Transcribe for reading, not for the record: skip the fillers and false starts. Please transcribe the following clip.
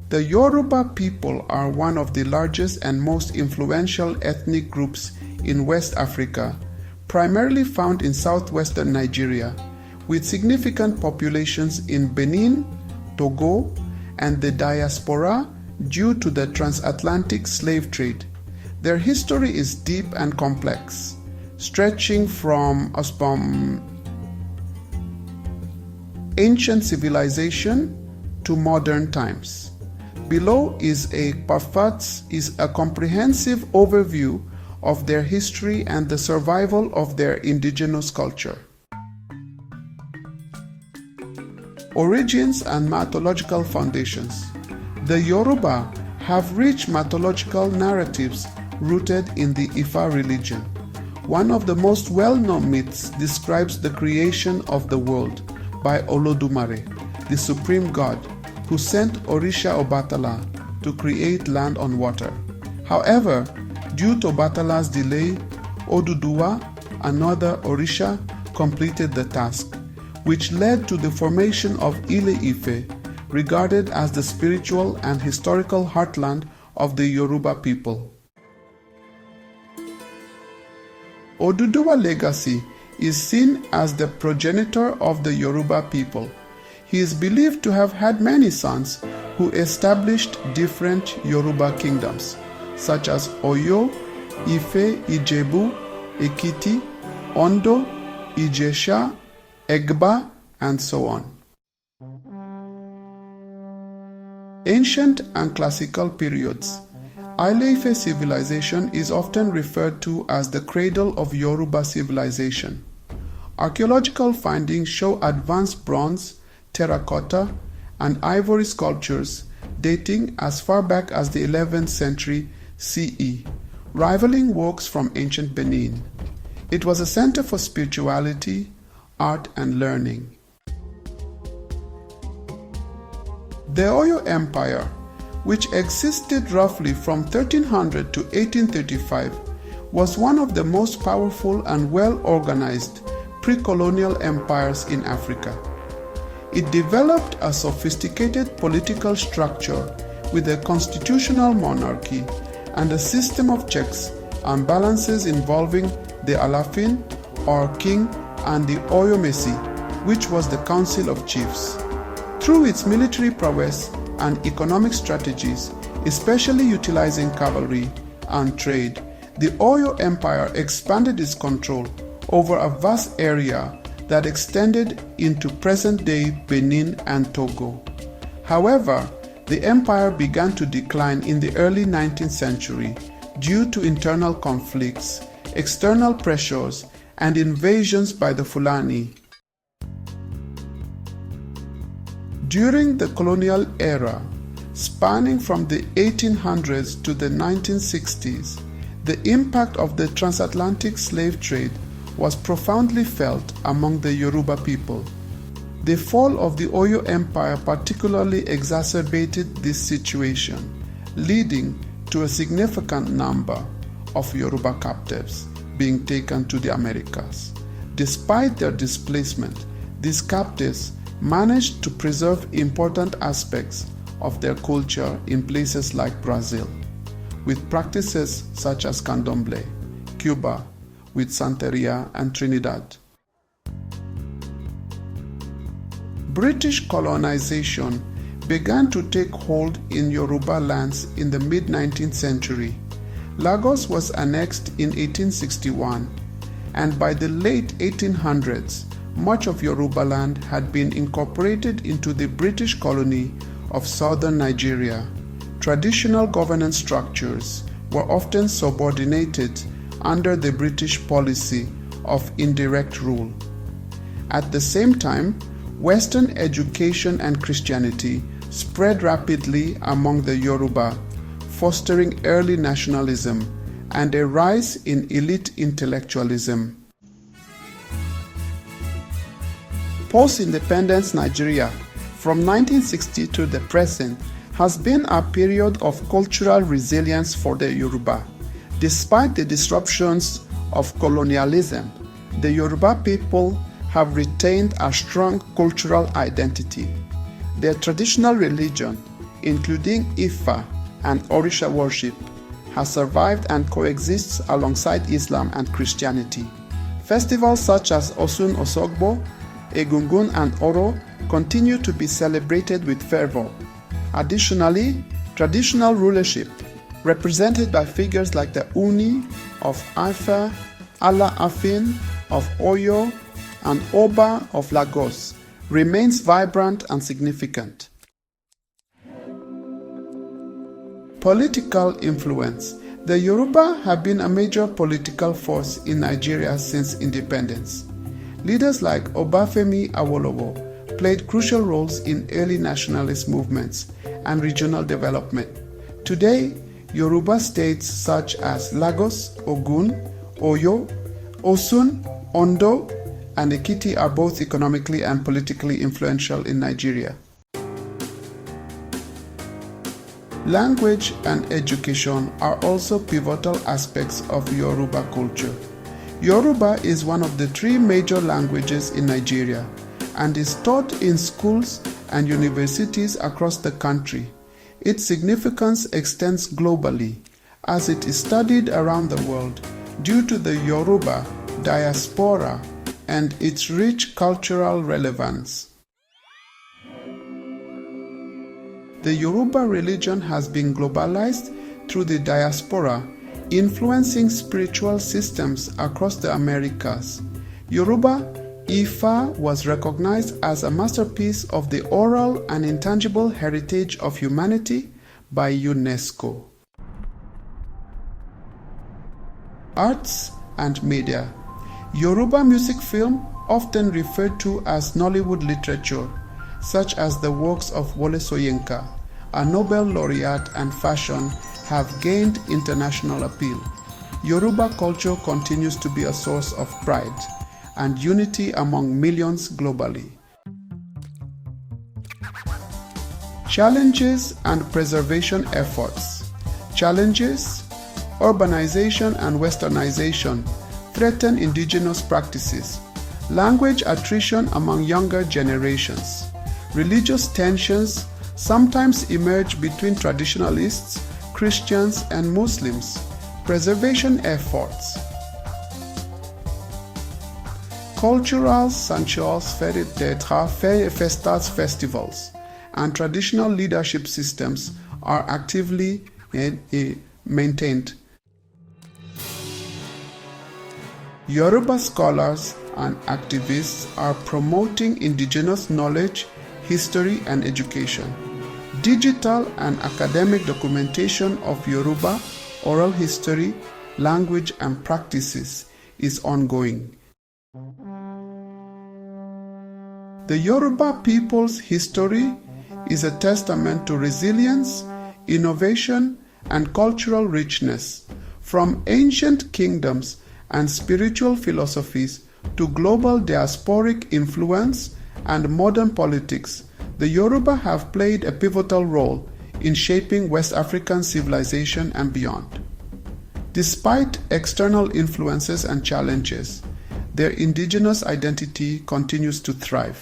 The Yoruba people are one of the largest and most influential ethnic groups in West Africa, primarily found in southwestern Nigeria, with significant populations in Benin, Togo, and the diaspora due to the transatlantic slave trade. Their history is deep and complex, stretching from ancient civilization to modern times. Below is a comprehensive overview of their history and the survival of their indigenous culture. Origins and mythological foundations. The Yoruba have rich mythological narratives rooted in the Ifa religion. One of the most well-known myths describes the creation of the world by Olodumare, the supreme god, who sent Orisha Obatala to create land on water. However, due to Obatala's delay, Oduduwa, another Orisha, completed the task, which led to the formation of Ile-Ife, regarded as the spiritual and historical heartland of the Yoruba people. Oduduwa legacy is seen as the progenitor of the Yoruba people. He is believed to have had many sons who established different Yoruba kingdoms, such as Oyo, Ife, Ijebu, Ekiti, Ondo, Ijesha, Egba, and so on. Ancient and classical periods. Ile-Ife civilization is often referred to as the cradle of Yoruba civilization. Archaeological findings show advanced bronze, terracotta, and ivory sculptures dating as far back as the 11th century CE, rivaling works from ancient Benin. It was a center for spirituality, art, and learning. The Oyo Empire, which existed roughly from 1300 to 1835, was one of the most powerful and well-organized pre-colonial empires in Africa. It developed a sophisticated political structure with a constitutional monarchy and a system of checks and balances involving the Alafin, or king, and the Oyomesi, which was the council of chiefs. Through its military prowess and economic strategies, especially utilizing cavalry and trade, the Oyo Empire expanded its control over a vast area that extended into present-day Benin and Togo. However, the empire began to decline in the early 19th century due to internal conflicts, external pressures, and invasions by the Fulani. During the colonial era, spanning from the 1800s to the 1960s, the impact of the transatlantic slave trade was profoundly felt among the Yoruba people. The fall of the Oyo Empire particularly exacerbated this situation, leading to a significant number of Yoruba captives being taken to the Americas. Despite their displacement, these captives managed to preserve important aspects of their culture in places like Brazil, with practices such as candomblé, Cuba, with Santeria, and Trinidad. British colonization began to take hold in Yoruba lands in the mid-19th century. Lagos was annexed in 1861, and by the late 1800s, much of Yoruba land had been incorporated into the British colony of southern Nigeria. Traditional governance structures were often subordinated under the British policy of indirect rule. At the same time, Western education and Christianity spread rapidly among the Yoruba, fostering early nationalism and a rise in elite intellectualism. Post-independence Nigeria, from 1960 to the present, has been a period of cultural resilience for the Yoruba. Despite the disruptions of colonialism, the Yoruba people have retained a strong cultural identity. Their traditional religion, including Ifa and Orisha worship, has survived and coexists alongside Islam and Christianity. Festivals such as Osun Osogbo, Egungun and Oro continue to be celebrated with fervor. Additionally, traditional rulership, represented by figures like the Uni of Ifa, Allah Afin of Oyo, and Oba of Lagos, remains vibrant and significant. Political influence. The Yoruba have been a major political force in Nigeria since independence. Leaders like Obafemi Awolowo played crucial roles in early nationalist movements and regional development. Today, Yoruba states such as Lagos, Ogun, Oyo, Osun, Ondo, and Ekiti are both economically and politically influential in Nigeria. Language and education are also pivotal aspects of Yoruba culture. Yoruba is one of the 3 major languages in Nigeria and is taught in schools and universities across the country. Its significance extends globally as it is studied around the world due to the Yoruba diaspora and its rich cultural relevance. The Yoruba religion has been globalized through the diaspora, influencing spiritual systems across the Americas. Yoruba Ifa was recognized as a masterpiece of the oral and intangible heritage of humanity by UNESCO. Arts and media. Yoruba music film, often referred to as Nollywood literature, such as the works of Wole Soyinka, a Nobel laureate and fashion, have gained international appeal. Yoruba culture continues to be a source of pride and unity among millions globally. Challenges and preservation efforts. Challenges: urbanization and westernization threaten indigenous practices, language attrition among younger generations, religious tensions sometimes emerge between traditionalists, Christians, and Muslims, preservation efforts. Cultural sanctuaries, festas, festivals, and traditional leadership systems are actively maintained. Yoruba scholars and activists are promoting indigenous knowledge, history, and education. Digital and academic documentation of Yoruba oral history, language, and practices is ongoing. The Yoruba people's history is a testament to resilience, innovation, and cultural richness. From ancient kingdoms and spiritual philosophies to global diasporic influence and modern politics, the Yoruba have played a pivotal role in shaping West African civilization and beyond. Despite external influences and challenges, their indigenous identity continues to thrive.